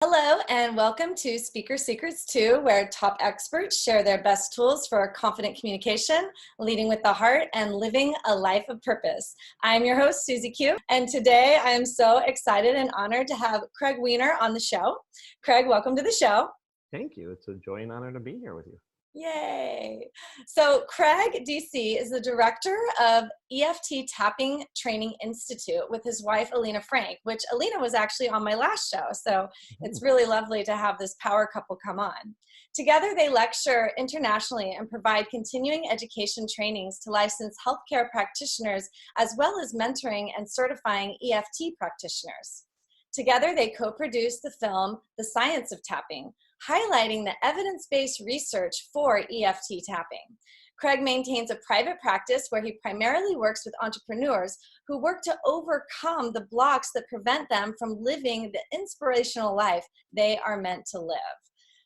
Hello, and welcome to Speaker Secrets 2, where top experts share their best tools for confident communication, leading with the heart, and living a life of purpose. I'm your host, SuzeQ, and today I am so excited and honored to have Craig Weiner on the show. Craig, welcome to the show. Thank you. It's a joy and honor to be here with you. Yay. So Craig DC is the director of EFT Tapping Training Institute with his wife, Alina Frank, which Alina was actually on my last show. So it's really lovely to have this power couple come on. Together, they lecture internationally and provide continuing education trainings to licensed healthcare practitioners, as well as mentoring and certifying EFT practitioners. Together, they co-produced the film, The Science of Tapping, highlighting the evidence-based research for EFT tapping. Craig maintains a private practice where he primarily works with entrepreneurs who work to overcome the blocks that prevent them from living the inspirational life they are meant to live.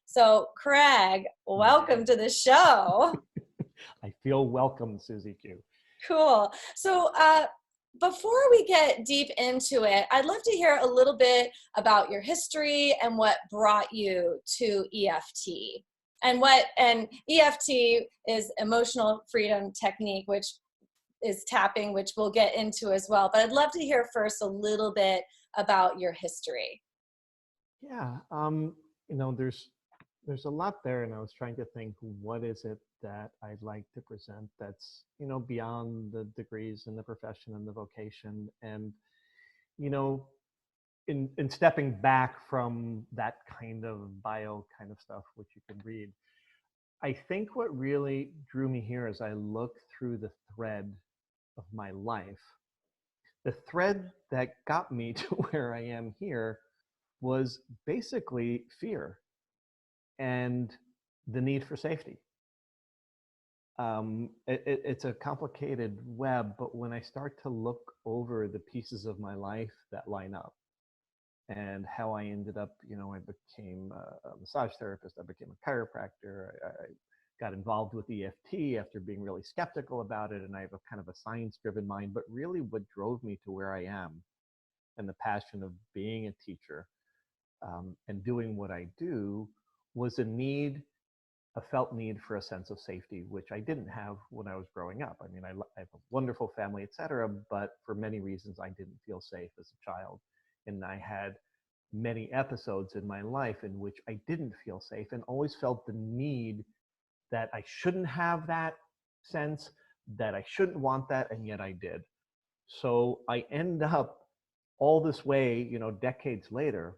So, Craig, welcome to the show. I feel welcome, SuzeQ. Cool. So, before we get deep into it, I'd love to hear a little bit about your history and what brought you to EFT. And EFT is emotional freedom technique, which is tapping, which we'll get into as well. But I'd love to hear first a little bit about your history. Yeah, there's a lot there, and I was trying to think, what is it that I'd like to present that's, beyond the degrees and the profession and the vocation. And, in stepping back from that kind of bio kind of stuff, which you can read, I think what really drew me here as I looked through the thread of my life, the thread that got me to where I am here was basically fear and the need for safety. It's a complicated web, but when I start to look over the pieces of my life that line up and how I ended up, I became a massage therapist, I became a chiropractor, I got involved with EFT after being really skeptical about it, and I have a kind of a science-driven mind, but really what drove me to where I am and the passion of being a teacher and doing what I do was a felt need for a sense of safety, which I didn't have when I was growing up. I mean, I have a wonderful family, et cetera, but for many reasons, I didn't feel safe as a child. And I had many episodes in my life in which I didn't feel safe and always felt the need that I shouldn't have that sense, that I shouldn't want that, and yet I did. So I end up all this way, decades later,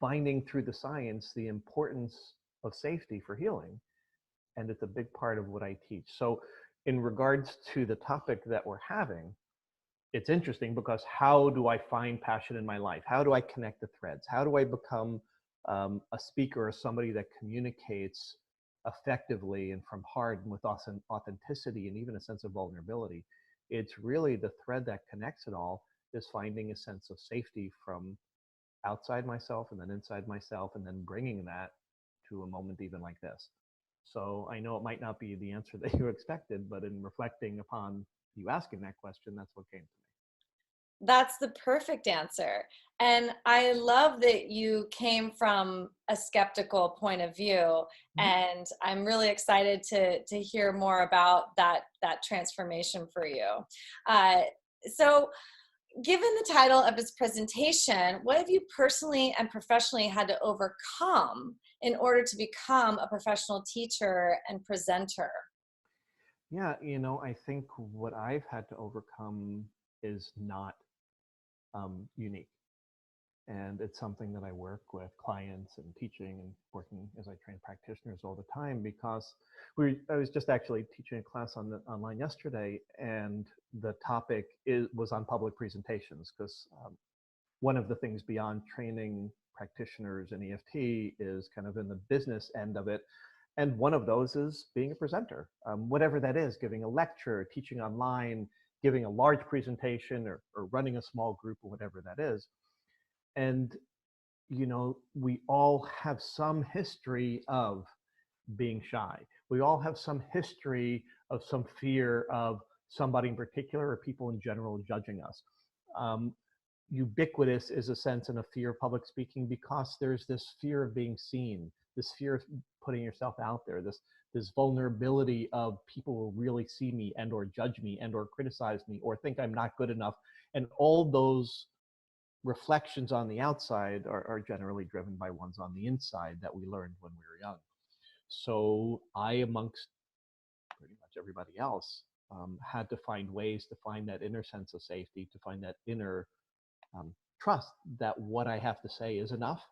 finding through the science the importance of safety for healing. And it's a big part of what I teach. So in regards to the topic that we're having, it's interesting because how do I find passion in my life? How do I connect the threads? How do I become a speaker or somebody that communicates effectively and from heart and with authenticity and even a sense of vulnerability? It's really the thread that connects it all is finding a sense of safety from outside myself and then inside myself, and then bringing that to a moment even like this. So I know it might not be the answer that you expected, but in reflecting upon you asking that question, that's what came to me. That's the perfect answer. And I love that you came from a skeptical point of view. And I'm really excited to hear more about that transformation for you. So given the title of his presentation, what have you personally and professionally had to overcome in order to become a professional teacher and presenter? Yeah, I think what I've had to overcome is not unique. And it's something that I work with clients and teaching and working as I train practitioners all the time, because I was just actually teaching a class online yesterday, and the topic was on public presentations, because one of the things beyond training practitioners in EFT is kind of in the business end of it. And one of those is being a presenter, whatever that is, giving a lecture, teaching online, giving a large presentation, or running a small group, or whatever that is. And, we all have some history of being shy. We all have some history of some fear of somebody in particular or people in general judging us. ubiquitous is a sense and a fear of public speaking, because there's this fear of being seen, this fear of putting yourself out there, this vulnerability of people will really see me and or judge me and or criticize me or think I'm not good enough. And all those reflections on the outside are generally driven by ones on the inside that we learned when we were young. So I, amongst pretty much everybody else, had to find ways to find that inner sense of safety, to find that inner trust that what I have to say is enough,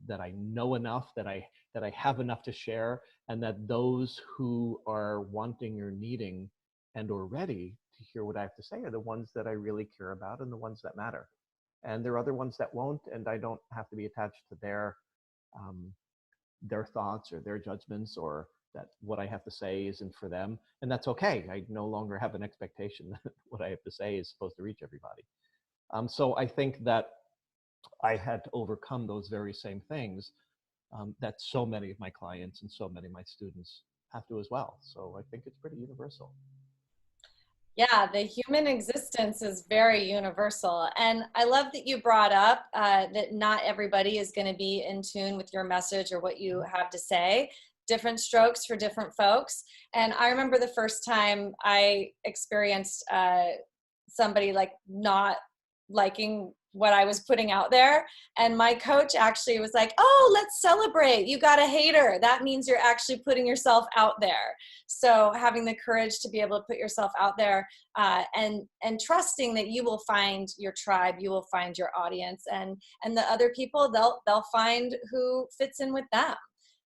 that I know enough, that I have enough to share, and that those who are wanting or needing and or ready to hear what I have to say are the ones that I really care about and the ones that matter. And there are other ones that won't, and I don't have to be attached to their thoughts or their judgments, or that what I have to say isn't for them. And that's okay. I no longer have an expectation that what I have to say is supposed to reach everybody. So I think that I had to overcome those very same things that so many of my clients and so many of my students have to as well. So I think it's pretty universal. Yeah, the human existence is very universal. And I love that you brought up that not everybody is going to be in tune with your message or what you have to say. Different strokes for different folks. And I remember the first time I experienced somebody like not liking what I was putting out there. And my coach actually was like, oh, let's celebrate. You got a hater. That means you're actually putting yourself out there. So having the courage to be able to put yourself out there and trusting that you will find your tribe, you will find your audience, and the other people, they'll find who fits in with them.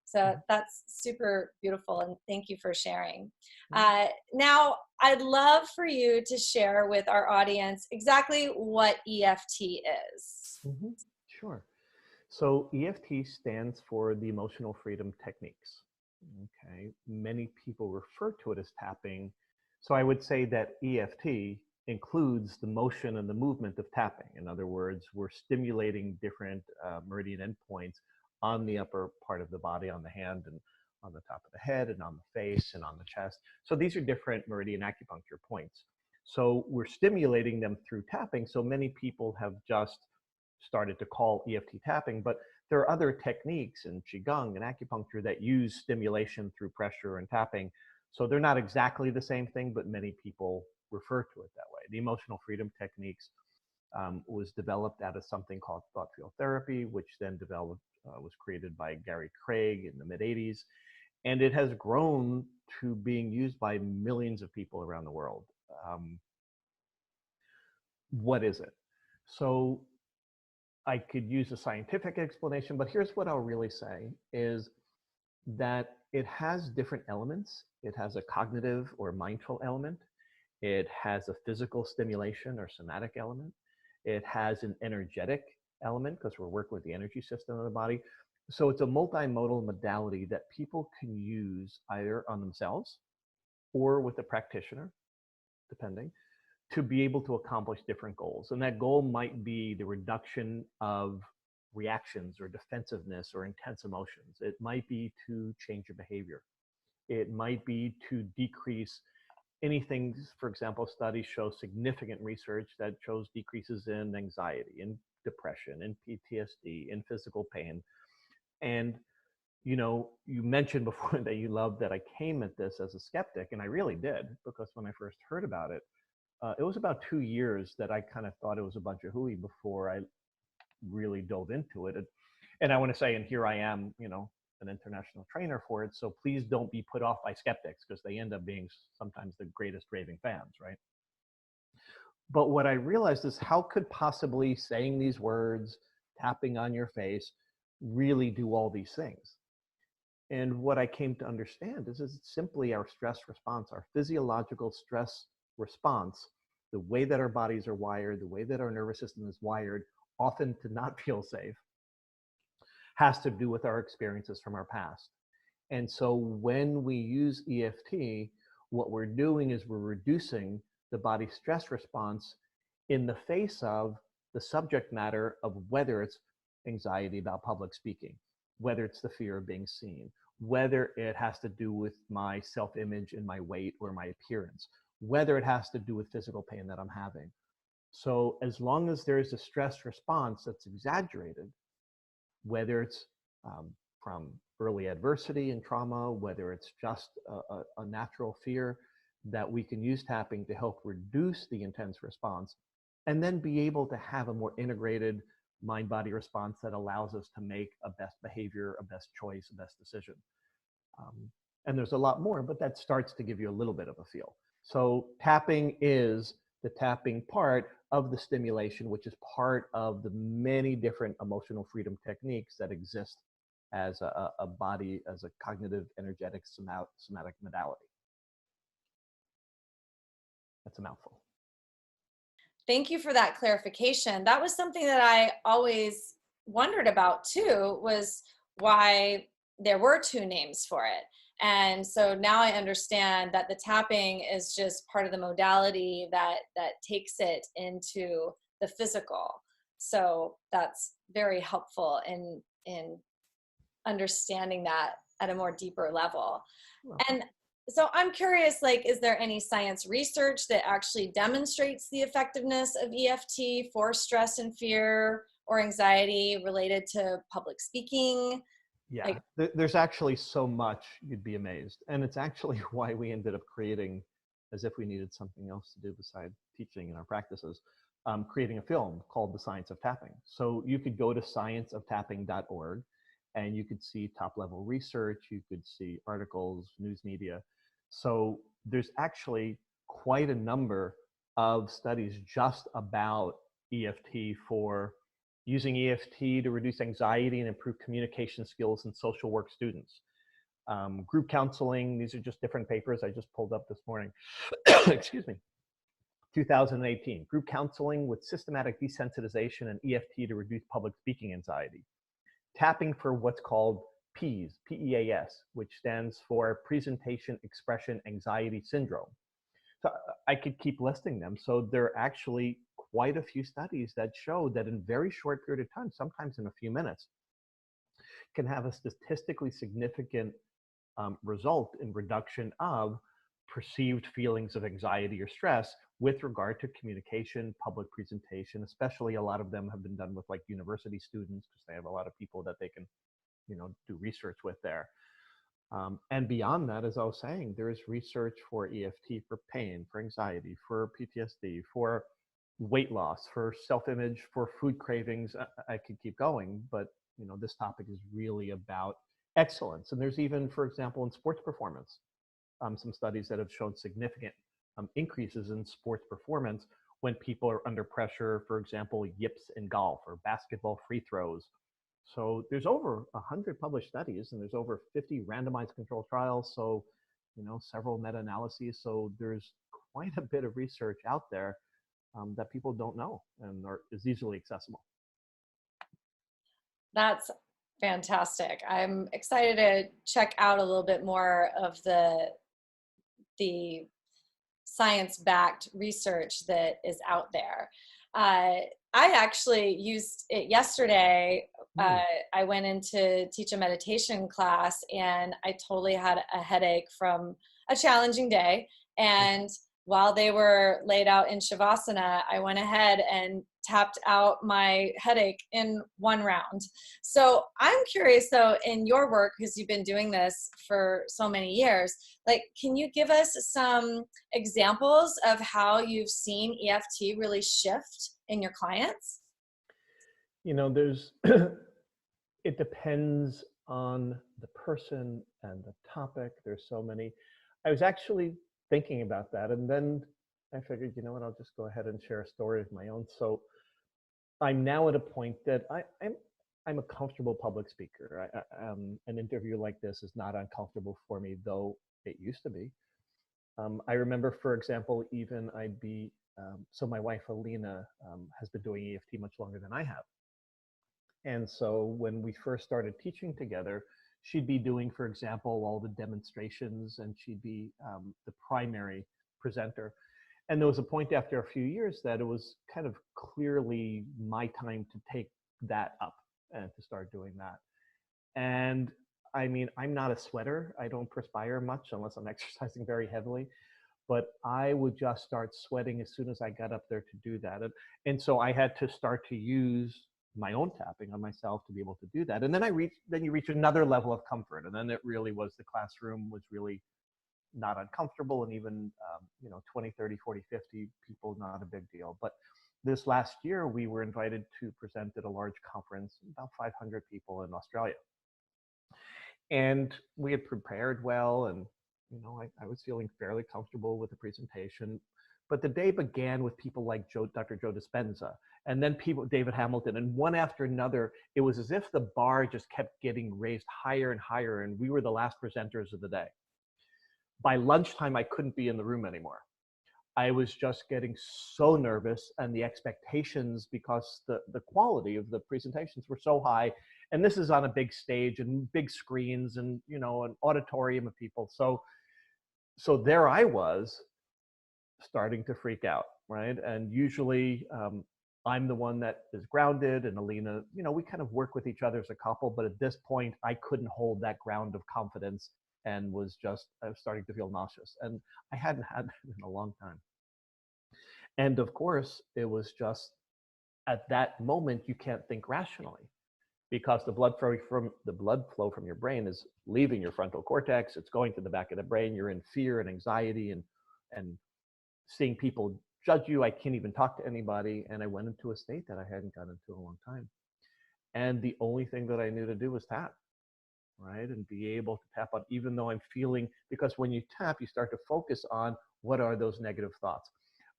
So that's super beautiful, and thank you for sharing. Now, I'd love for you to share with our audience exactly what EFT is. Sure. So EFT stands for the Emotional Freedom Techniques. Okay. Many people refer to it as tapping. So I would say that EFT includes the motion and the movement of tapping. In other words, we're stimulating different meridian endpoints on the upper part of the body, on the hand and on the top of the head and on the face and on the chest. So these are different meridian acupuncture points. So we're stimulating them through tapping. So many people have just started to call EFT tapping, but there are other techniques in Qigong and acupuncture that use stimulation through pressure and tapping. So they're not exactly the same thing, but many people refer to it that way. The emotional freedom techniques was developed out of something called thought field therapy, which then was created by Gary Craig in the mid-'80s. And it has grown to being used by millions of people around the world. What is it? So I could use a scientific explanation, but here's what I'll really say is that it has different elements. It has a cognitive or mindful element. It has a physical stimulation or somatic element. It has an energetic element because we're working with the energy system of the body. So it's a multimodal modality that people can use either on themselves or with a practitioner, depending, to be able to accomplish different goals. And that goal might be the reduction of reactions or defensiveness or intense emotions. It might be to change your behavior. It might be to decrease anything. For example, studies show significant research that shows decreases in anxiety, in depression, in PTSD, in physical pain. And you know, you mentioned before that you loved that I came at this as a skeptic, and I really did, because when I first heard about it, it was about 2 years that I kind of thought it was a bunch of hooey before I really dove into it. And I want to say, and here I am, you know, an international trainer for it. So please don't be put off by skeptics, because they end up being sometimes the greatest raving fans, right? But what I realized is, how could possibly saying these words, tapping on your face, really do all these things? And what I came to understand is it's simply our stress response, our physiological stress response, the way that our bodies are wired, the way that our nervous system is wired, often to not feel safe, has to do with our experiences from our past. And so when we use EFT, what we're doing is we're reducing the body's stress response in the face of the subject matter of whether it's anxiety about public speaking, whether it's the fear of being seen, whether it has to do with my self-image and my weight or my appearance, whether it has to do with physical pain that I'm having. So as long as there is a stress response that's exaggerated, whether it's from early adversity and trauma, whether it's just a natural fear, that we can use tapping to help reduce the intense response and then be able to have a more integrated mind-body response that allows us to make a best behavior, a best choice, a best decision. And there's a lot more, but that starts to give you a little bit of a feel. So tapping is the tapping part of the stimulation, which is part of the many different emotional freedom techniques that exist as a body, as a cognitive, energetic, somatic modality. That's a mouthful. Thank you for that clarification. That was something that I always wondered about too, was why there were two names for it. And so now I understand that the tapping is just part of the modality that takes it into the physical. So that's very helpful in understanding that at a more deeper level. And so I'm curious, like, is there any science research that actually demonstrates the effectiveness of EFT for stress and fear or anxiety related to public speaking? Yeah, Like, there's actually so much, you'd be amazed. And it's actually why we ended up creating, as if we needed something else to do besides teaching in our practices, creating a film called The Science of Tapping. So you could go to scienceoftapping.org and you could see top level research, you could see articles, news media. So there's actually quite a number of studies just about EFT for using EFT to reduce anxiety and improve communication skills in social work students. Group counseling, these are just different papers I just pulled up this morning. Excuse me. 2018, group counseling with systematic desensitization and EFT to reduce public speaking anxiety. Tapping for what's called PEAS, P-E-A-S, which stands for Presentation Expression Anxiety Syndrome. So I could keep listing them. So there are actually quite a few studies that show that in very short period of time, sometimes in a few minutes, can have a statistically significant result in reduction of perceived feelings of anxiety or stress with regard to communication, public presentation. Especially a lot of them have been done with like university students because they have a lot of people that they can, do research with there. And beyond that, as I was saying, there is research for EFT for pain, for anxiety, for PTSD, for weight loss, for self-image, for food cravings. I could keep going, but this topic is really about excellence. And there's even, for example, in sports performance, some studies that have shown significant increases in sports performance when people are under pressure, for example, yips in golf or basketball free throws. So there's over 100 published studies and there's over 50 randomized controlled trials. So, several meta-analyses. So there's quite a bit of research out there that people don't know and is easily accessible. that's fantastic. I'm excited to check out a little bit more of the science-backed research that is out there. I actually used it yesterday. I went in to teach a meditation class and I totally had a headache from a challenging day. And while they were laid out in Shavasana, I went ahead and tapped out my headache in one round. So I'm curious though, in your work, because you've been doing this for so many years, like, can you give us some examples of how you've seen EFT really shift in your clients? There's, it depends on the person and the topic. There's so many. I was actually thinking about that. And then I figured, you know what, I'll just go ahead and share a story of my own. So I'm now at a point that I'm a comfortable public speaker. An interview like this is not uncomfortable for me, though it used to be. I remember, for example, even so my wife, Alina, has been doing EFT much longer than I have. And so when we first started teaching together, she'd be doing, for example, all the demonstrations and she'd be the primary presenter. And there was a point after a few years that it was kind of clearly my time to take that up and to start doing that. And I mean, I'm not a sweater. I don't perspire much unless I'm exercising very heavily. but I would just start sweating as soon as I got up there to do that. And so I had to start to use my own tapping on myself to be able to do that. And then you reach another level of comfort. And then it really was, the classroom was really not uncomfortable. And even, 20, 30, 40, 50 people, not a big deal. But this last year, we were invited to present at a large conference, about 500 people in Australia. And we had prepared well, and I was feeling fairly comfortable with the presentation. But the day began with people like Dr. Joe Dispenza, and then people, David Hamilton, and one after another. It was as if the bar just kept getting raised higher and higher, and we were the last presenters of the day. By lunchtime, I couldn't be in the room anymore. I was just getting so nervous, and the expectations, because the quality of the presentations were so high, and this is on a big stage and big screens and an auditorium of people. So there I was, starting to freak out, right? And usually I'm the one that is grounded, and Alina, we kind of work with each other as a couple, but at this point I couldn't hold that ground of confidence, and I was starting to feel nauseous, and I hadn't had it in a long time. And of course, it was just at that moment, you can't think rationally, because the blood flow from your brain is leaving your frontal cortex. It's going to the back of the brain. You're in fear and anxiety and seeing people judge you. I can't even talk to anybody. And I went into a state that I hadn't gotten into in a long time. And the only thing that I knew to do was tap, right? And be able to tap on, even though I'm feeling, because when you tap, you start to focus on what are those negative thoughts.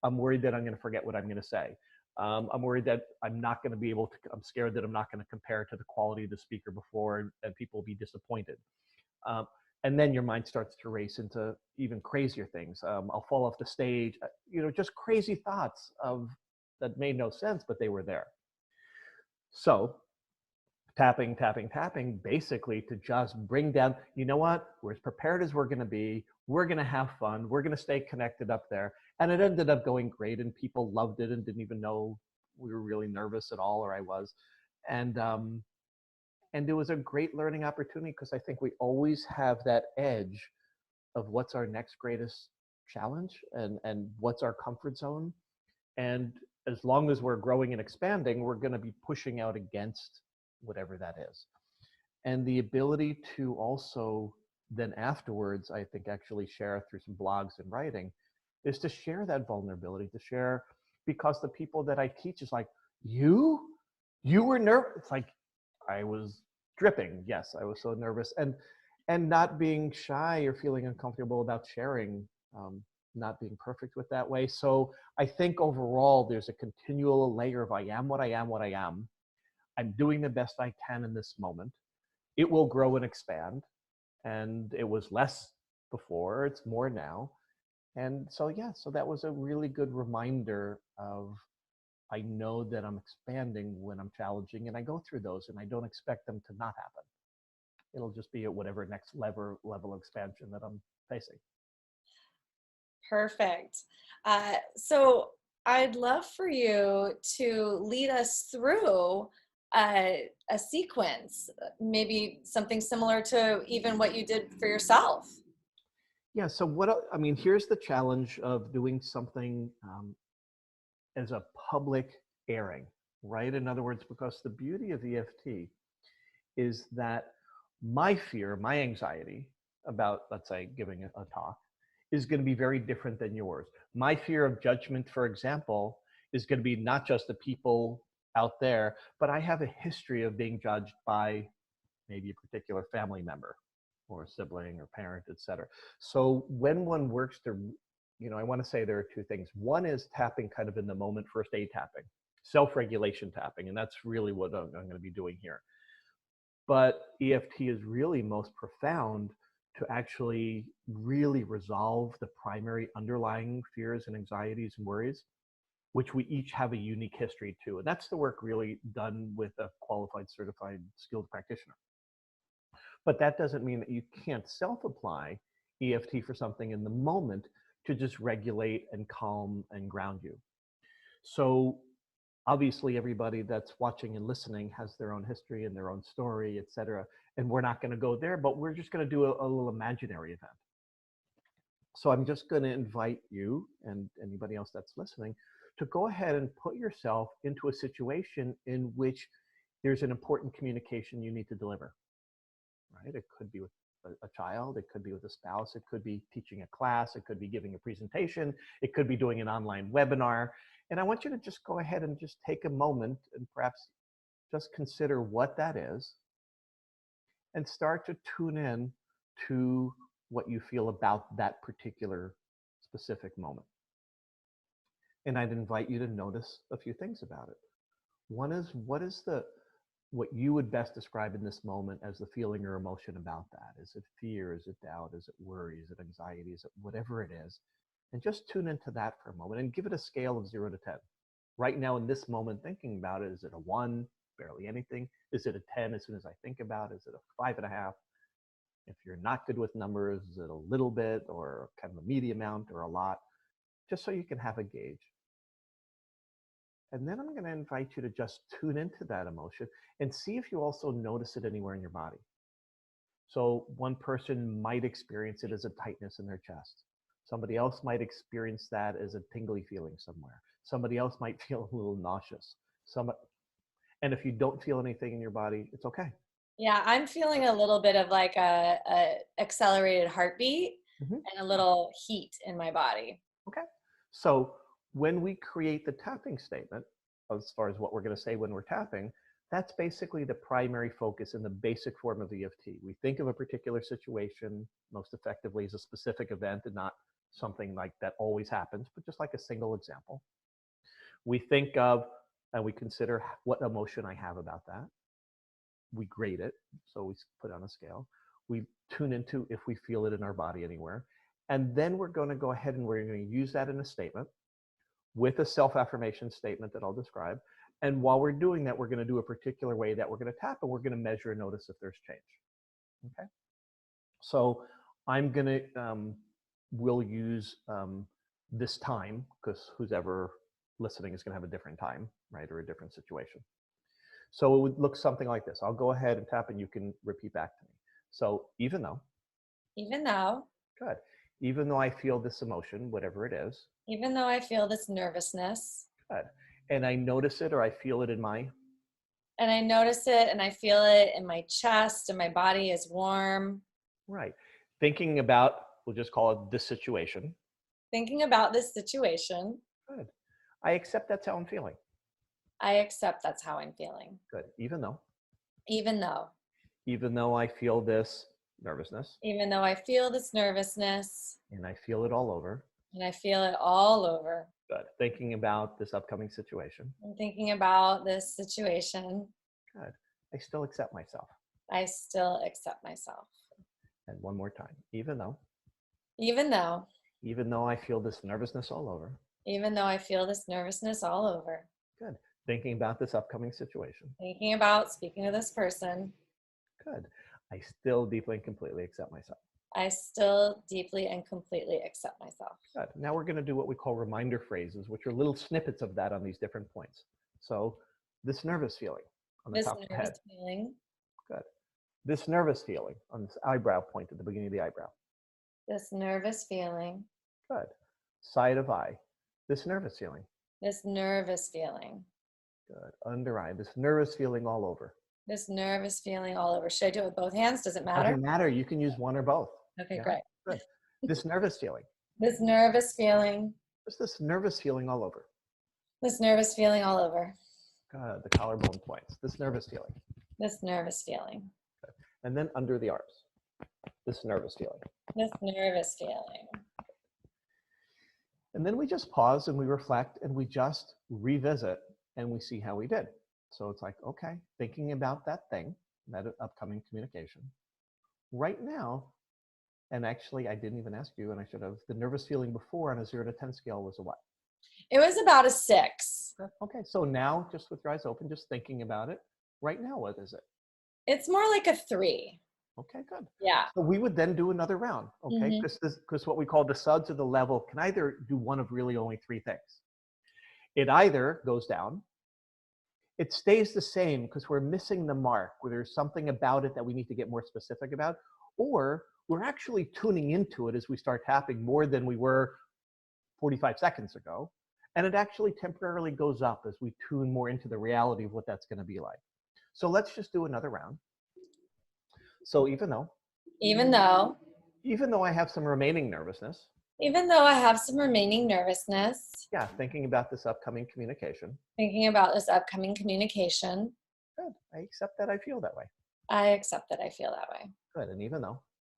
I'm worried that I'm going to forget what I'm going to say. I'm worried that I'm not going to be able to, I'm scared that I'm not going to compare to the quality of the speaker before, and people will be disappointed. And then your mind starts to race into even crazier things. I'll fall off the stage, just crazy thoughts that made no sense, but they were there. So tapping, basically to just bring down, we're as prepared as we're going to be. We're going to have fun. We're going to stay connected up there. And it ended up going great, and people loved it and didn't even know we were really nervous at all, or I was. And it was a great learning opportunity, because I think we always have that edge of what's our next greatest challenge, and what's our comfort zone. And as long as we're growing and expanding, we're going to be pushing out against whatever that is. And the ability to also then afterwards, I think, actually share through some blogs and writing, is to share that vulnerability, to share, because the people that I teach is like, you were nervous. It's like, I was dripping. Yes, I was so nervous, and not being shy or feeling uncomfortable about sharing, not being perfect with that way. So I think overall, there's a continual layer of I am what I am. I'm doing the best I can in this moment. It will grow and expand. And it was less before, it's more now. And so, yeah, so that was a really good reminder of, I know that I'm expanding when I'm challenging, and I go through those, and I don't expect them to not happen. It'll just be at whatever next level of expansion that I'm facing. Perfect. So I'd love for you to lead us through a sequence, maybe something similar to even what you did for yourself. Yeah, so here's the challenge of doing something as a public airing, right? In other words, because the beauty of EFT is that my fear, my anxiety about, let's say, giving a talk, is going to be very different than yours. My fear of judgment, for example, is going to be not just the people out there, but I have a history of being judged by maybe a particular family member or sibling or parent, et cetera. So when one works to, I want to say there are two things. One is tapping kind of in the moment, first aid tapping, self-regulation tapping, and that's really what I'm going to be doing here. But EFT is really most profound to actually really resolve the primary underlying fears and anxieties and worries, which we each have a unique history to. And that's the work really done with a qualified, certified, skilled practitioner. But that doesn't mean that you can't self-apply EFT for something in the moment to just regulate and calm and ground you. So obviously everybody that's watching and listening has their own history and their own story, et cetera. And we're not going to go there, but we're just going to do a little imaginary event. So I'm just going to invite you and anybody else that's listening to go ahead and put yourself into a situation in which there's an important communication you need to deliver, right? It could be with a child, it could be with a spouse, it could be teaching a class, it could be giving a presentation, it could be doing an online webinar. And I want you to just go ahead and just take a moment and perhaps just consider what that is and start to tune in to what you feel about that particular specific moment. And I'd invite you to notice a few things about it. One is, what you would best describe in this moment as the feeling or emotion about that? Is it fear? Is it doubt? Is it worry? Is it anxiety? Is it whatever it is? And just tune into that for a moment and give it a scale of 0 to 10. Right now in this moment, thinking about it, is it a 1, barely anything? Is it a 10 as soon as I think about it? Is it a 5.5? If you're not good with numbers, is it a little bit or kind of a medium amount or a lot? Just so you can have a gauge. And then I'm going to invite you to just tune into that emotion and see if you also notice it anywhere in your body. So one person might experience it as a tightness in their chest. Somebody else might experience that as a tingly feeling somewhere. Somebody else might feel a little nauseous. And if you don't feel anything in your body, it's okay. Yeah, I'm feeling a little bit of like a accelerated heartbeat and a little heat in my body. Okay. So when we create the tapping statement, as far as what we're going to say when we're tapping, that's basically the primary focus in the basic form of EFT. We think of a particular situation most effectively as a specific event and not something like that always happens, but just like a single example. We think of and we consider what emotion I have about that. We grade it, so we put it on a scale. We tune into if we feel it in our body anywhere. And then we're going to go ahead and we're going to use that in a statement with a self-affirmation statement that I'll describe. And while we're doing that, we're going to do a particular way that we're going to tap, and we're going to measure and notice if there's change. Okay. So I'm going to, we'll use this time, because who's ever listening is going to have a different time, right, or a different situation. So it would look something like this. I'll go ahead and tap, and you can repeat back to me. So even though. Good. Even though I feel this emotion, whatever it is. Even though I feel this nervousness. Good. And I notice it or I feel it in my. And I notice it and I feel it in my chest and my body is warm. Right. Thinking about, we'll just call it this situation. Thinking about this situation. Good. I accept that's how I'm feeling. I accept that's how I'm feeling. Good. Even though. Even though. Even though I feel this nervousness. Even though I feel this nervousness. And I feel it all over. And I feel it all over. Good. Thinking about this upcoming situation. I'm thinking about this situation. Good. I still accept myself. I still accept myself. And one more time. Even though. Even though. Even though I feel this nervousness all over. Even though I feel this nervousness all over. Good. Thinking about this upcoming situation. Thinking about speaking to this person. Good. I still deeply and completely accept myself. I still deeply and completely accept myself. Good. Now we're going to do what we call reminder phrases, which are little snippets of that on these different points. So this nervous feeling on the top of the head. Feeling. Good. This nervous feeling on this eyebrow point at the beginning of the eyebrow. This nervous feeling. Good. Side of eye. This nervous feeling. This nervous feeling. Good. Under eye. This nervous feeling all over. This nervous feeling all over. Should I do it with both hands? Does it matter? Doesn't matter. You can use one or both. Okay, yeah. Great. Good. This nervous feeling. This nervous feeling. What's this nervous feeling all over? This nervous feeling all over. Good. The collarbone points. This nervous feeling. This nervous feeling. Good. And then under the arms. This nervous feeling. This nervous feeling. And then we just pause and we reflect and we just revisit and we see how we did. So it's like, okay, thinking about that thing, that upcoming communication. Right now, and actually I didn't even ask you, and I should have, the nervous feeling before on a 0 to 10 scale was a what? It was about a 6. Okay, so now just with your eyes open, just thinking about it. Right now, what is it? It's more like a 3. Okay, good. Yeah. So we would then do another round, okay? Because what we call the suds of the level can either do one of really only 3 things. It either goes down, it stays the same because we're missing the mark, where there's something about it that we need to get more specific about, or we're actually tuning into it as we start tapping more than we were 45 seconds ago. And it actually temporarily goes up as we tune more into the reality of what that's going to be like. So let's just do another round. So even though, even though I have some remaining nervousness, even though I have some remaining nervousness, yeah, thinking about this upcoming communication, thinking about this upcoming communication, good. I accept that I feel that way. I accept that I feel that way. Good. And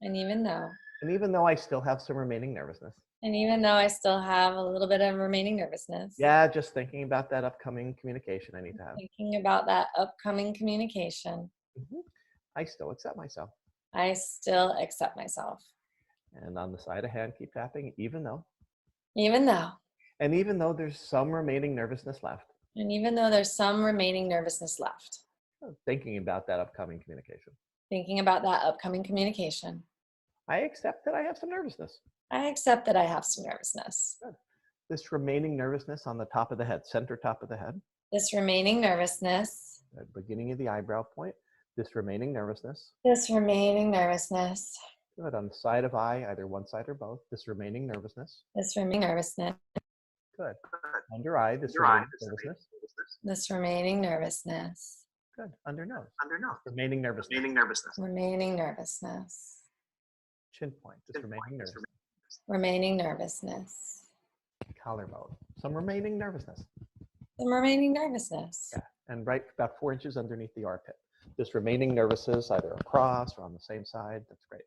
And even though I still have some remaining nervousness, I still have a little bit of remaining nervousness, yeah, just thinking about that upcoming communication I need to have, thinking about that upcoming communication, hmm I still accept myself. I still accept myself. And on the side of hand, keep tapping, Even though, even though there's some remaining nervousness left, and even though there's some remaining nervousness left, thinking about that upcoming communication, thinking about that upcoming communication, I accept that I have some nervousness. I accept that I have some nervousness. Good. This remaining nervousness on the top of the head, center top of the head, This remaining nervousness, at the beginning of the eyebrow point, this remaining nervousness. this remaining nervousness, Good. On the side of eye, either one side or both, this remaining nervousness. this remaining nervousness, Good. Under eye, this remaining nervousness. this remaining nervousness, Good. Under nose. Remaining nervousness. remaining nervousness, Chin point, this remaining nervousness. remaining nervousness, Collarbone, some remaining nervousness. some remaining nervousness, Yeah. And right about 4 inches underneath the armpit. This remaining nervousness, either across or on the same side. That's great.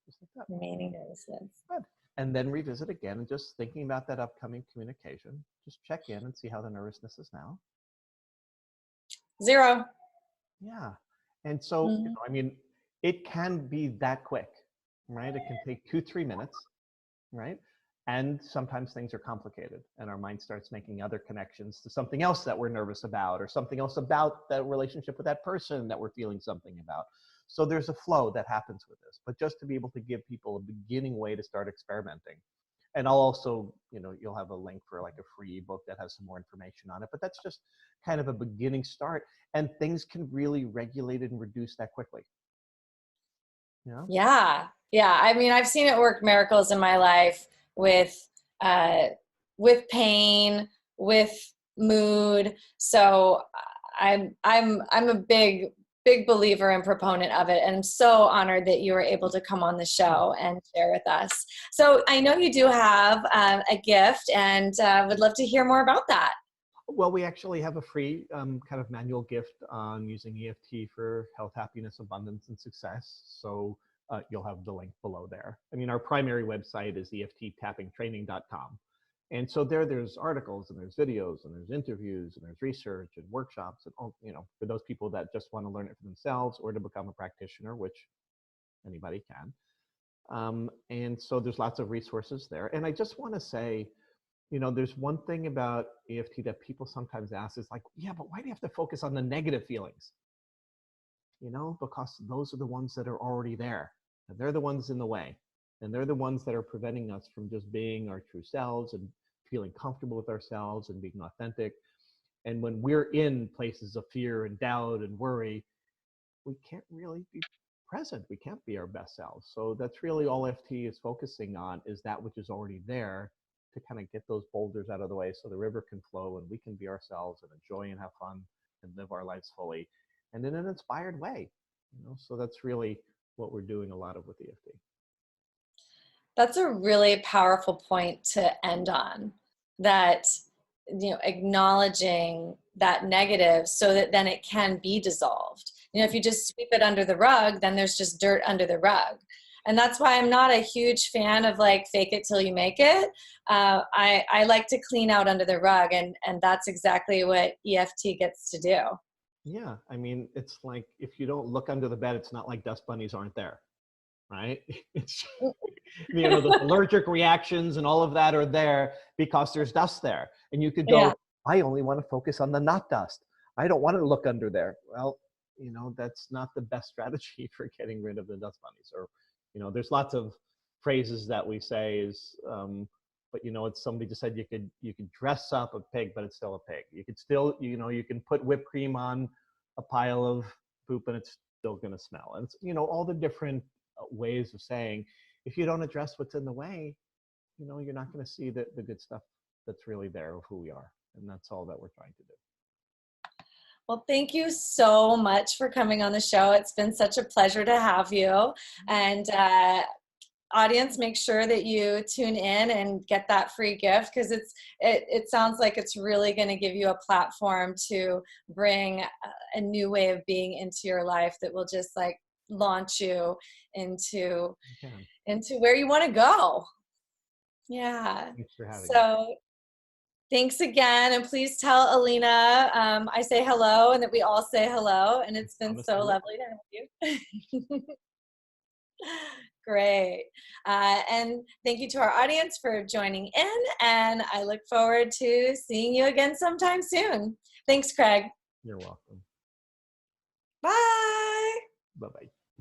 Just like that. remaining nervousness. Good. And then revisit again and just thinking about that upcoming communication. Just check in and see how the nervousness is now. 0. Yeah. And so, I mean, it can be that quick, right? It can take 2-3 minutes, right? And sometimes things are complicated and our mind starts making other connections to something else that we're nervous about or something else about that relationship with that person that we're feeling something about. So there's a flow that happens with this, but just to be able to give people a beginning way to start experimenting. And I'll also, you'll have a link for like a free ebook that has some more information on it, but that's just kind of a beginning start and things can really regulate it and reduce that quickly. Yeah. I mean, I've seen it work miracles in my life with pain, with mood. So I'm a big believer and proponent of it, and I'm so honored that you were able to come on the show and share with us. So I know you do have a gift, and would love to hear more about that. Well, we actually have a free kind of manual gift on using EFT for health, happiness, abundance, and success. So you'll have the link below there. I mean, our primary website is EFTtappingtraining.com. And so there's articles and there's videos and there's interviews and there's research and workshops and all, for those people that just want to learn it for themselves or to become a practitioner, which anybody can. And so there's lots of resources there. And I just want to say, there's one thing about EFT that people sometimes ask is like, yeah, but why do you have to focus on the negative feelings? Because those are the ones that are already there. And they're the ones in the way. And they're the ones that are preventing us from just being our true selves and feeling comfortable with ourselves and being authentic. And when we're in places of fear and doubt and worry, we can't really be present. We can't be our best selves. So that's really all EFT is focusing on, is that which is already there, to kind of get those boulders out of the way so the river can flow and we can be ourselves and enjoy and have fun and live our lives fully and in an inspired way. So that's really what we're doing a lot of with EFT. That's a really powerful point to end on, that acknowledging that negative so that then it can be dissolved. If you just sweep it under the rug, then there's just dirt under the rug. And that's why I'm not a huge fan of like fake it till you make it. I like to clean out under the rug, and that's exactly what EFT gets to do. Yeah, I mean, it's like if you don't look under the bed, it's not like dust bunnies aren't there, right? It's the allergic reactions and all of that are there because there's dust there, and you could go, yeah, I only want to focus on the not dust. I don't want to look under there. Well, that's not the best strategy for getting rid of the dust bunnies. Or there's lots of phrases that we say is, but it's somebody just said you could dress up a pig, but it's still a pig. You could still, you can put whipped cream on a pile of poop and it's still going to smell. And it's, all the different ways of saying, if you don't address what's in the way, you know, you're not going to see the good stuff that's really there of who we are. And that's all that we're trying to do. Well, thank you so much for coming on the show. It's been such a pleasure to have you. And audience, make sure that you tune in and get that free gift, because it sounds like it's really going to give you a platform to bring a new way of being into your life that will just like launch you into where you want to go. Yeah. Thanks for having me. So thanks again, and please tell Alina I say hello and that we all say hello, and it's been so lovely to have you. Great. And thank you to our audience for joining in, and I look forward to seeing you again sometime soon. Thanks, Craig. You're welcome. Bye. Bye-bye.